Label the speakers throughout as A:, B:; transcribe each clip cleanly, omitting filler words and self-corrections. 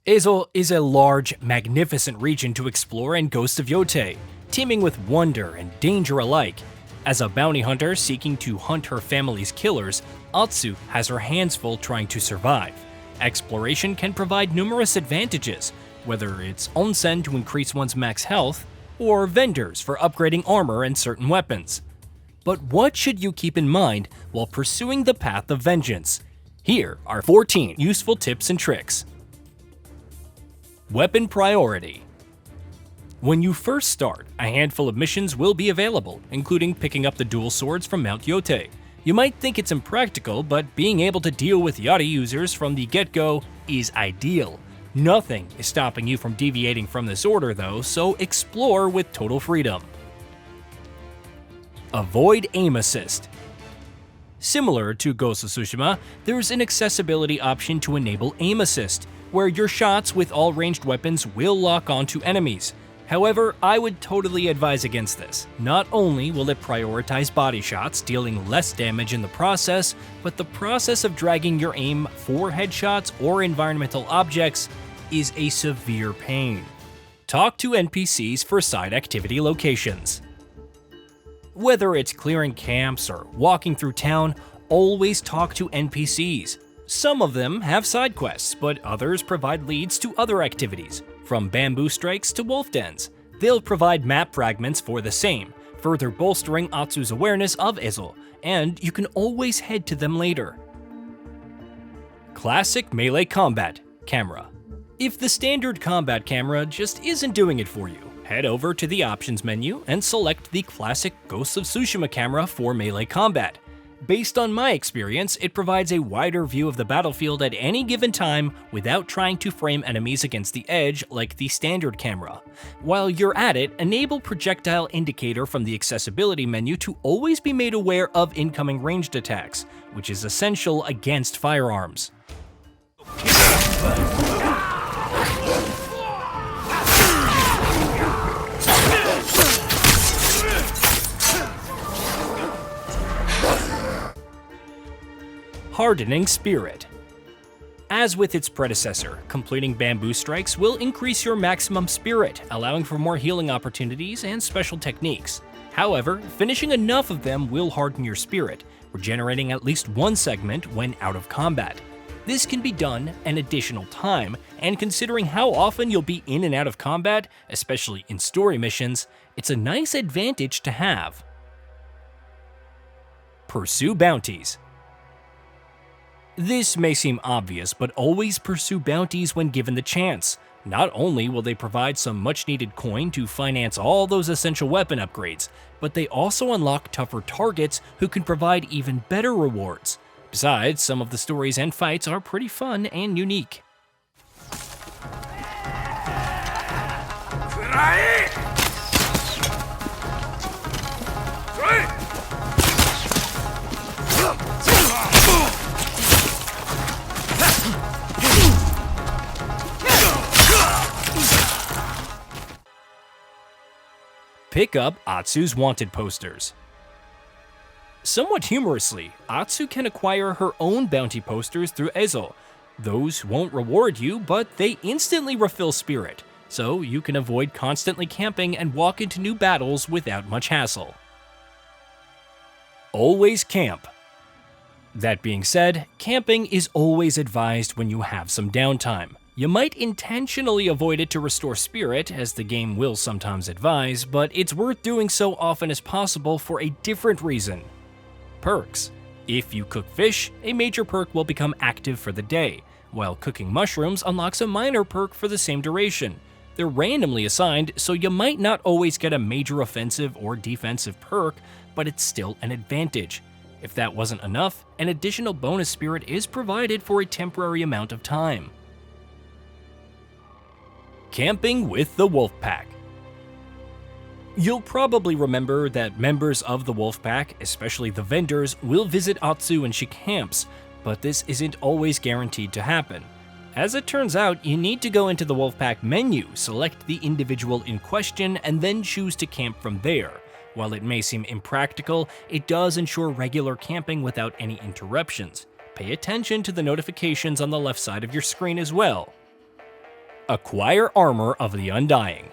A: Azel is a large, magnificent region to explore in Ghost of Yotei, teeming with wonder and danger alike. As a bounty hunter seeking to hunt her family's killers, Atsu has her hands full trying to survive. Exploration can provide numerous advantages, whether it's onsen to increase one's max health, or vendors for upgrading armor and certain weapons. But what should you keep in mind while pursuing the path of vengeance? Here are 14 useful tips and tricks. Weapon priority. When you first start, a handful of missions will be available, including picking up the dual swords from Mount Yotei. You might think it's impractical, but being able to deal with Yotei users from the get-go is ideal. Nothing is stopping you from deviating from this order though, so explore with total freedom. Avoid aim assist. Similar to Ghost of Tsushima, there's an accessibility option to enable aim assist, where your shots with all ranged weapons will lock onto enemies. However, I would totally advise against this. Not only will it prioritize body shots, dealing less damage in the process, but the process of dragging your aim for headshots or environmental objects is a severe pain. Talk to NPCs for side activity locations. Whether it's clearing camps or walking through town, always talk to NPCs. Some of them have side quests, but others provide leads to other activities, from bamboo strikes to wolf dens. They'll provide map fragments for the same, further bolstering Atsu's awareness of Azel, and you can always head to them later. Classic melee combat camera. If the standard combat camera just isn't doing it for you, head over to the options menu and select the classic Ghost of Tsushima camera for melee combat. Based on my experience, it provides a wider view of the battlefield at any given time without trying to frame enemies against the edge like the standard camera. While you're at it, enable projectile indicator from the accessibility menu to always be made aware of incoming ranged attacks, which is essential against firearms. Hardening Spirit. As with its predecessor, completing bamboo strikes will increase your maximum spirit, allowing for more healing opportunities and special techniques. However, finishing enough of them will harden your spirit, regenerating at least one segment when out of combat. This can be done an additional time, and considering how often you'll be in and out of combat, especially in story missions, it's a nice advantage to have. Pursue bounties. This may seem obvious, but always pursue bounties when given the chance. Not only will they provide some much-needed coin to finance all those essential weapon upgrades, but they also unlock tougher targets who can provide even better rewards. Besides, some of the stories and fights are pretty fun and unique. Pick up Atsu's wanted posters. Somewhat humorously, Atsu can acquire her own bounty posters through Azel. Those won't reward you, but they instantly refill spirit, so you can avoid constantly camping and walk into new battles without much hassle. Always camp. That being said, camping is always advised when you have some downtime. You might intentionally avoid it to restore spirit, as the game will sometimes advise, but it's worth doing so often as possible for a different reason. Perks. If you cook fish, a major perk will become active for the day, while cooking mushrooms unlocks a minor perk for the same duration. They're randomly assigned, so you might not always get a major offensive or defensive perk, but it's still an advantage. If that wasn't enough, an additional bonus spirit is provided for a temporary amount of time. Camping with the Wolf Pack. You'll probably remember that members of the Wolf Pack, especially the vendors, will visit Atsu when she camps, but this isn't always guaranteed to happen. As it turns out, you need to go into the Wolf Pack menu, select the individual in question, and then choose to camp from there. While it may seem impractical, it does ensure regular camping without any interruptions. Pay attention to the notifications on the left side of your screen as well. Acquire Armor of the Undying.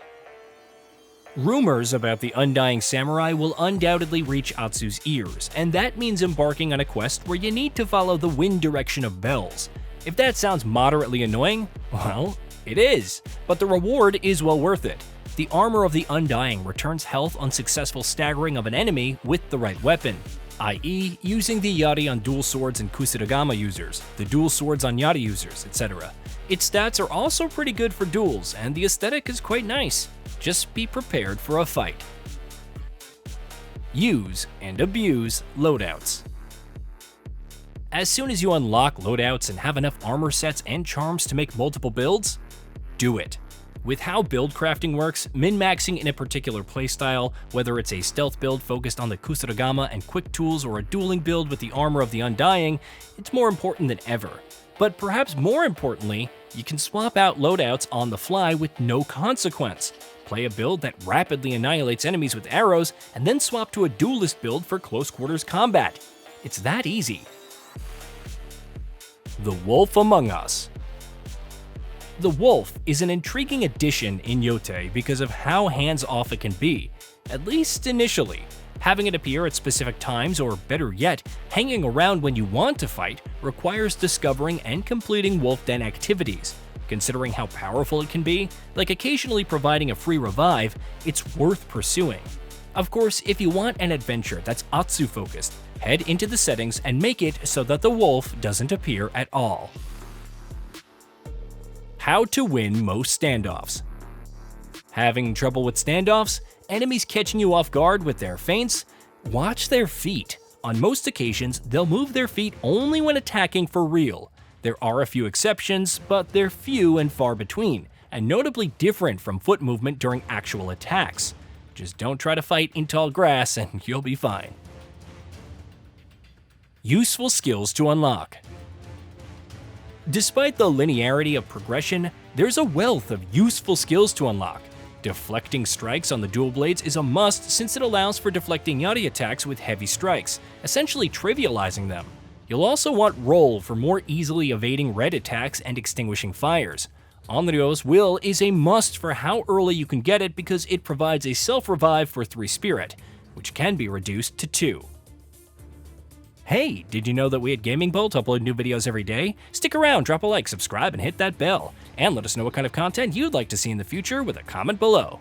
A: Rumors about the Undying Samurai will undoubtedly reach Atsu's ears, and that means embarking on a quest where you need to follow the wind direction of bells. If that sounds moderately annoying, well, it is, but the reward is well worth it. The Armor of the Undying returns health on successful staggering of an enemy with the right weapon, i.e. using the Yari on dual swords and Kusarigama users, the dual swords on Yari users, etc. Its stats are also pretty good for duels, and the aesthetic is quite nice. Just be prepared for a fight. Use and abuse loadouts. As soon as you unlock loadouts and have enough armor sets and charms to make multiple builds, do it. With how build crafting works, min-maxing in a particular playstyle, whether it's a stealth build focused on the Kusarigama and quick tools or a dueling build with the Armor of the Undying, it's more important than ever. But perhaps more importantly, you can swap out loadouts on the fly with no consequence. Play a build that rapidly annihilates enemies with arrows, and then swap to a duelist build for close quarters combat. It's that easy. The Wolf Among Us. The wolf is an intriguing addition in Yotei because of how hands-off it can be, at least initially. Having it appear at specific times, or better yet, hanging around when you want to fight, requires discovering and completing wolf den activities. Considering how powerful it can be, like occasionally providing a free revive, it's worth pursuing. Of course, if you want an adventure that's Atsu focused, head into the settings and make it so that the wolf doesn't appear at all. How to win most standoffs. Having trouble with standoffs? Enemies catching you off guard with their feints? Watch their feet. On most occasions, they'll move their feet only when attacking for real. There are a few exceptions, but they're few and far between, and notably different from foot movement during actual attacks. Just don't try to fight in tall grass and you'll be fine. Useful skills to unlock. Despite the linearity of progression, there's a wealth of useful skills to unlock. Deflecting strikes on the dual blades is a must since it allows for deflecting Yari attacks with heavy strikes, essentially trivializing them. You'll also want Roll for more easily evading red attacks and extinguishing fires. Onryo's Will is a must for how early you can get it because it provides a self-revive for 3 spirit, which can be reduced to 2. Hey, did you know that we at Gaming Bolt upload new videos every day? Stick around, drop a like, subscribe, and hit that bell. And let us know what kind of content you'd like to see in the future with a comment below.